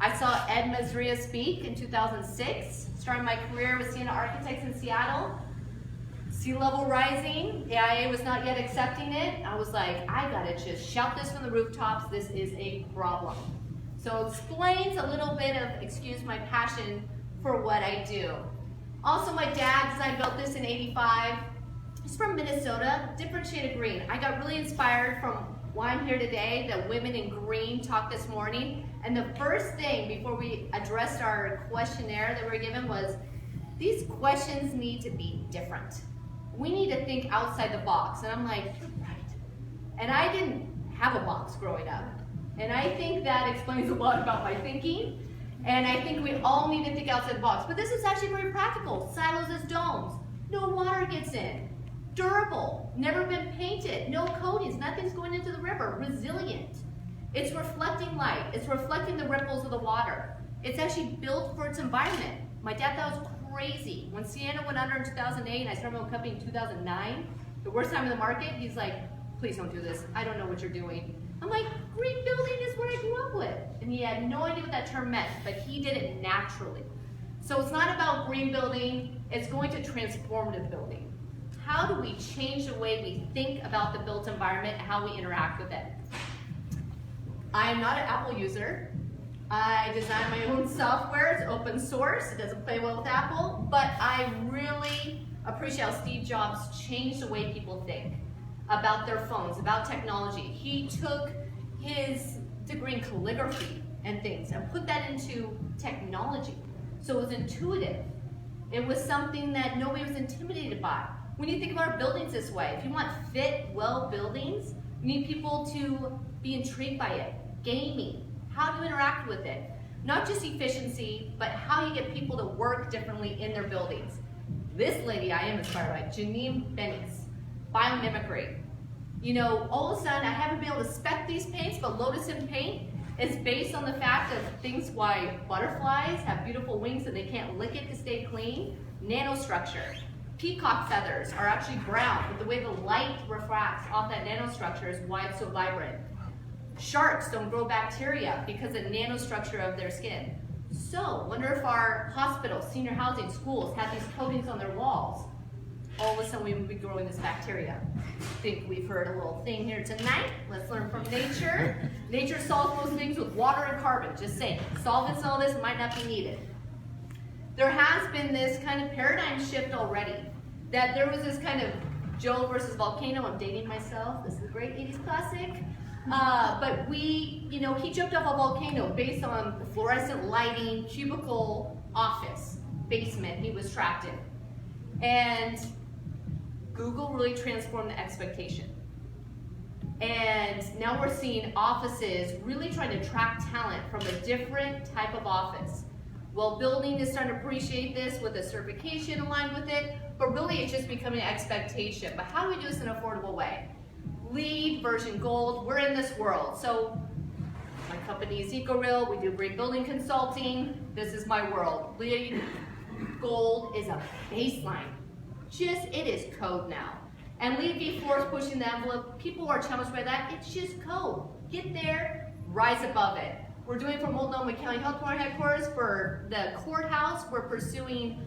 I saw Ed Mazria speak in 2006, starting my career with Sienna Architects in Seattle. Sea level rising, the AIA was not yet accepting it. I was like, I gotta just shout this from the rooftops, this is a problem. So it explains a little bit of, excuse my passion for what I do. Also, my dad designed, built this in '85. He's from Minnesota, different shade of green. I got really inspired from why I'm here today, the Women in Green talk this morning. And the first thing before we addressed our questionnaire that we were given was, these questions need to be different. We need to think outside the box. And I'm like, you're right. And I didn't have a box growing up. And I think that explains a lot about my thinking. And I think we all need to think outside the box. But this is actually very practical. Silos as domes. No water gets in. Durable. Never been painted. No coatings. Nothing's going into the river. Resilient. It's reflecting light. It's reflecting the ripples of the water. It's actually built for its environment. My dad thought it was crazy. When Sienna went under in 2008 and I started my own company in 2009, the worst time in the market, he's like, please don't do this. I don't know what you're doing. I'm like, green building is what I grew up with. And he had no idea what that term meant, but he did it naturally. So it's not about green building, it's going to transformative building. How do we change the way we think about the built environment and how we interact with it? I am not an Apple user. I design my own software, it's open source, it doesn't play well with Apple, but I really appreciate how Steve Jobs changed the way people think about their phones, about technology. He took his degree in calligraphy and things and put that into technology. So it was intuitive. It was something that nobody was intimidated by. When you think about our buildings this way, if you want fit, well buildings, you need people to be intrigued by it. Gaming, how to interact with it. Not just efficiency, but how you get people to work differently in their buildings. This lady I am inspired by, Janine Benny's, biomimicry. You know, all of a sudden I haven't been able to spec these paints, but Lotus in Paint is based on the fact of things why butterflies have beautiful wings and they can't lick it to stay clean. Nanostructure. Peacock feathers are actually brown, but the way the light refracts off that nanostructure is why it's so vibrant. Sharks don't grow bacteria because of the nanostructure of their skin. So, wonder if our hospitals, senior housing, schools have these coatings on their walls. All of a sudden we would be growing this bacteria. I think we've heard a little thing here tonight. Let's learn from nature. Nature solves most things with water and carbon. Just saying, solvents and all this might not be needed. There has been this kind of paradigm shift already. That there was this kind of Joe versus volcano. I'm dating myself. This is a great 80s classic. But he jumped off a volcano based on the fluorescent lighting, cubicle office, basement he was trapped in. And Google really transformed the expectation. And now we're seeing offices really trying to attract talent from a different type of office. Well, building is starting to appreciate this with a certification aligned with it, but really it's just becoming an expectation. But how do we do this in an affordable way? LEED, version gold, we're in this world. So my company is EcoReal, we do green building consulting. This is my world. LEED gold is a baseline. It is code now. And LEED V4 is pushing the envelope. People are challenged by that. It's just code. Get there, rise above it. We're doing for Multnomah County Health Department headquarters. For the courthouse, we're pursuing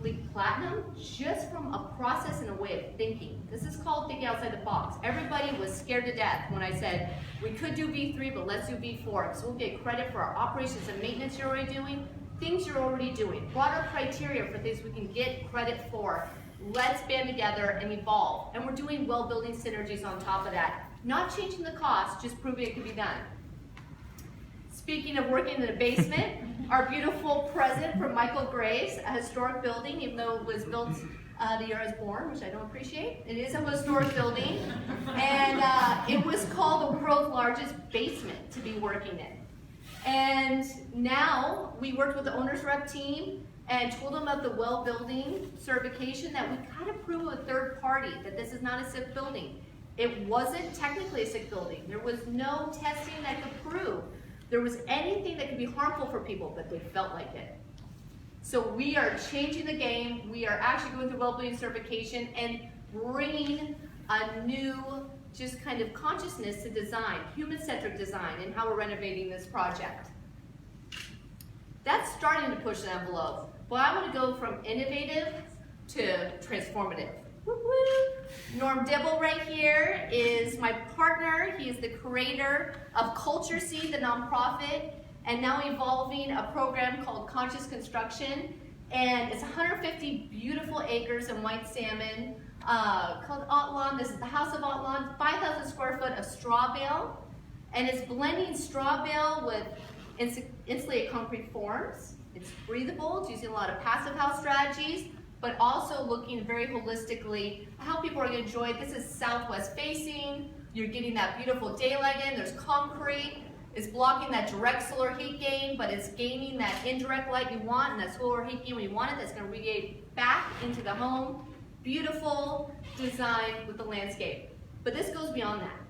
LEED Platinum just from a process and a way of thinking. This is called thinking outside the box. Everybody was scared to death when I said, we could do V3, but let's do V4. So we'll get credit for our operations and maintenance you're already doing, things you're already doing. Broader criteria for things we can get credit for. Let's band together and evolve. And we're doing well-building synergies on top of that. Not changing the cost, just proving it can be done. Speaking of working in the basement, our beautiful present from Michael Graves, a historic building, even though it was built the year I was born, which I don't appreciate. It is a historic building, and it was called the world's largest basement to be working in. And now we worked with the owner's rep team and told them of the well building certification that we kind of prove with a third party that this is not a sick building. It wasn't technically a sick building. There was no testing that could prove there was anything that could be harmful for people, but they felt like it. So we are changing the game. We are actually going through well-being certification and bringing a new just kind of consciousness to design, human-centric design, and how we're renovating this project. That's starting to push the envelope. But I want to go from innovative to transformative. Woo-woo. Norm Dibble right here is my partner. He is the creator of Culture Seed, the nonprofit, and now evolving a program called Conscious Construction. And it's 150 beautiful acres of white salmon called Otlawn. This is the House of Otlawn, 5,000 square foot of straw bale. And it's blending straw bale with insulated concrete forms. It's breathable. It's using a lot of passive house strategies, but also looking very holistically at how people are going to enjoy it. This is southwest facing. You're getting that beautiful daylight in. There's concrete. It's blocking that direct solar heat gain, but it's gaining that indirect light you want, and that solar heat gain when you want it, that's going to radiate back into the home. Beautiful design with the landscape. But this goes beyond that.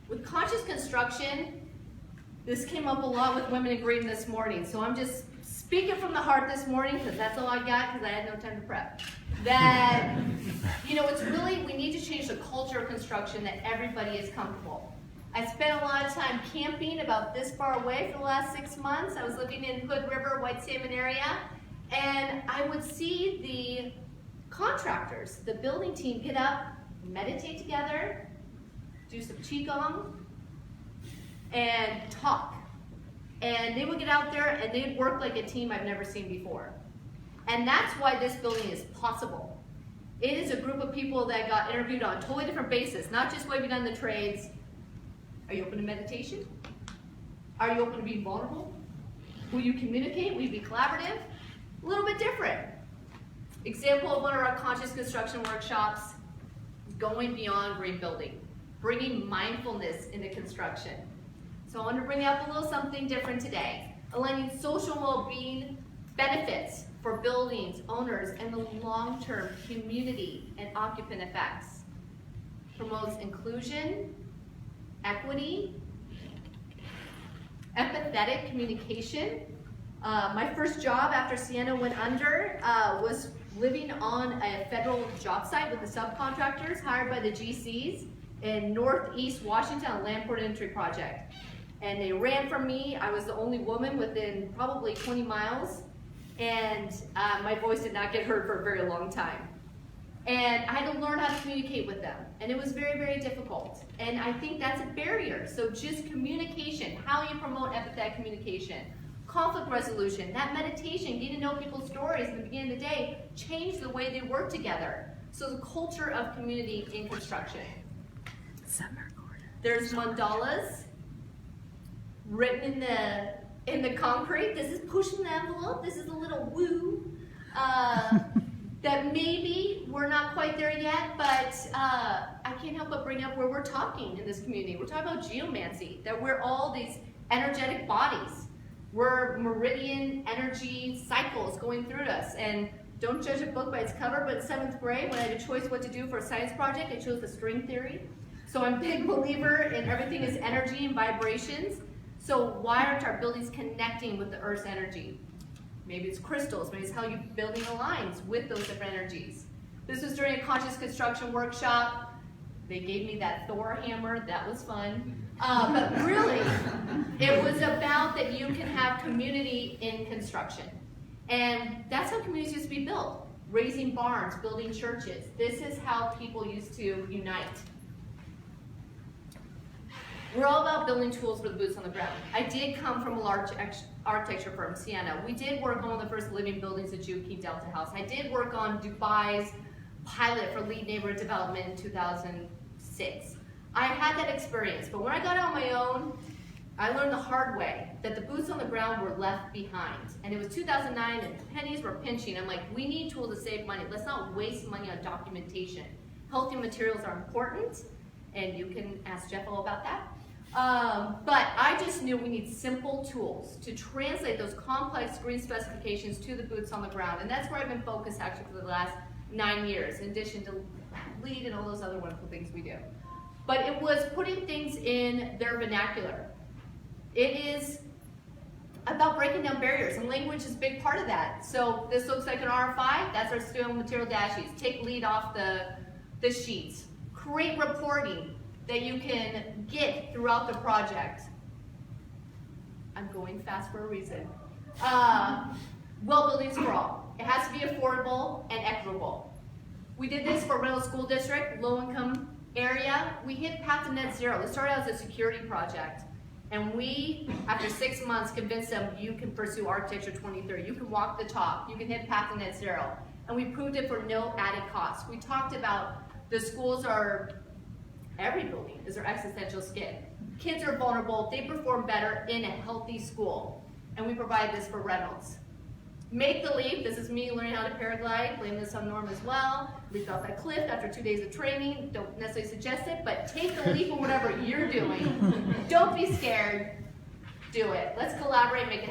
With conscious construction, this came up a lot with Women in Green this morning, so I'm just speaking from the heart this morning because that's all I got because I had no time to prep. That, it's really, we need to change the culture of construction that everybody is comfortable. I spent a lot of time camping about this far away for the last 6 months. I was living in Hood River, White Salmon area, and I would see the contractors, the building team, get up, meditate together, do some qigong, and talk. And they would get out there and they'd work like a team I've never seen before. And that's why this building is possible. It is a group of people that got interviewed on a totally different basis, not just what have you done in the trades. Are you open to meditation? Are you open to being vulnerable? Will you communicate? Will you be collaborative? A little bit different. Example of one of our conscious construction workshops, going beyond green building, bringing mindfulness into construction. So I want to bring up a little something different today. Aligning social well-being benefits for buildings, owners, and the long-term community and occupant effects. Promotes inclusion, equity, empathetic communication. My first job after Sienna went under was living on a federal job site with the subcontractors hired by the GCs in Northeast Washington, a land port entry project. And they ran from me. I was the only woman within probably 20 miles, and my voice did not get heard for a very long time. And I had to learn how to communicate with them, and it was very, very difficult. And I think that's a barrier. So just communication, how you promote empathetic communication, conflict resolution, that meditation, getting to know people's stories at the beginning of the day, change the way they work together. So the culture of community in construction. SummerGorder. There's mandalas written in the concrete. This is pushing the envelope. This is a little woo. That maybe we're not quite there yet, but I can't help but bring up where we're talking in this community. We're talking about geomancy, that we're all these energetic bodies. We're meridian energy cycles going through us. And don't judge a book by its cover, but in 7th grade, when I had a choice what to do for a science project, I chose the string theory. So I'm a big believer in everything is energy and vibrations. So why aren't our buildings connecting with the Earth's energy? Maybe it's crystals, maybe it's how you're building aligns with those different energies. This was during a conscious construction workshop. They gave me that Thor hammer, that was fun. But really, it was about that you can have community in construction. And that's how communities used to be built. Raising barns, building churches. This is how people used to unite. We're all about building tools for the boots on the ground. I did come from a large architecture firm, Sienna. We did work on one of the first living buildings at Juki Delta House. I did work on Dubai's pilot for LEED neighborhood development in 2006. I had that experience, but when I got out on my own, I learned the hard way that the boots on the ground were left behind. And it was 2009 and pennies were pinching. I'm like, we need tools to save money. Let's not waste money on documentation. Healthy materials are important, and you can ask Jeff all about that. But I just knew we need simple tools to translate those complex green specifications to the boots on the ground. And that's where I've been focused actually for the last 9 years, in addition to LEED and all those other wonderful things we do. But it was putting things in their vernacular. It is about breaking down barriers, and language is a big part of that. So this looks like an R5, that's our steel material dash sheets. Take LEED off the sheets. Create reporting that you can get throughout the project. I'm going fast for a reason. Well buildings for all. It has to be affordable and equitable. We did this for Reynolds School District, low income area. We hit path to net zero. It started out as a security project. And we, after 6 months, convinced them you can pursue Architecture 2030. You can walk the talk. You can hit path to net zero. And we proved it for no added cost. We talked about the schools are, every building is their existential skid. Kids are vulnerable. They perform better in a healthy school. And we provide this for Reynolds. Make the leap. This is me learning how to paraglide. Blame this on Norm as well. Leaped off that cliff after 2 days of training. Don't necessarily suggest it, but take the leap of whatever you're doing. Don't be scared. Do it. Let's collaborate, make it happen.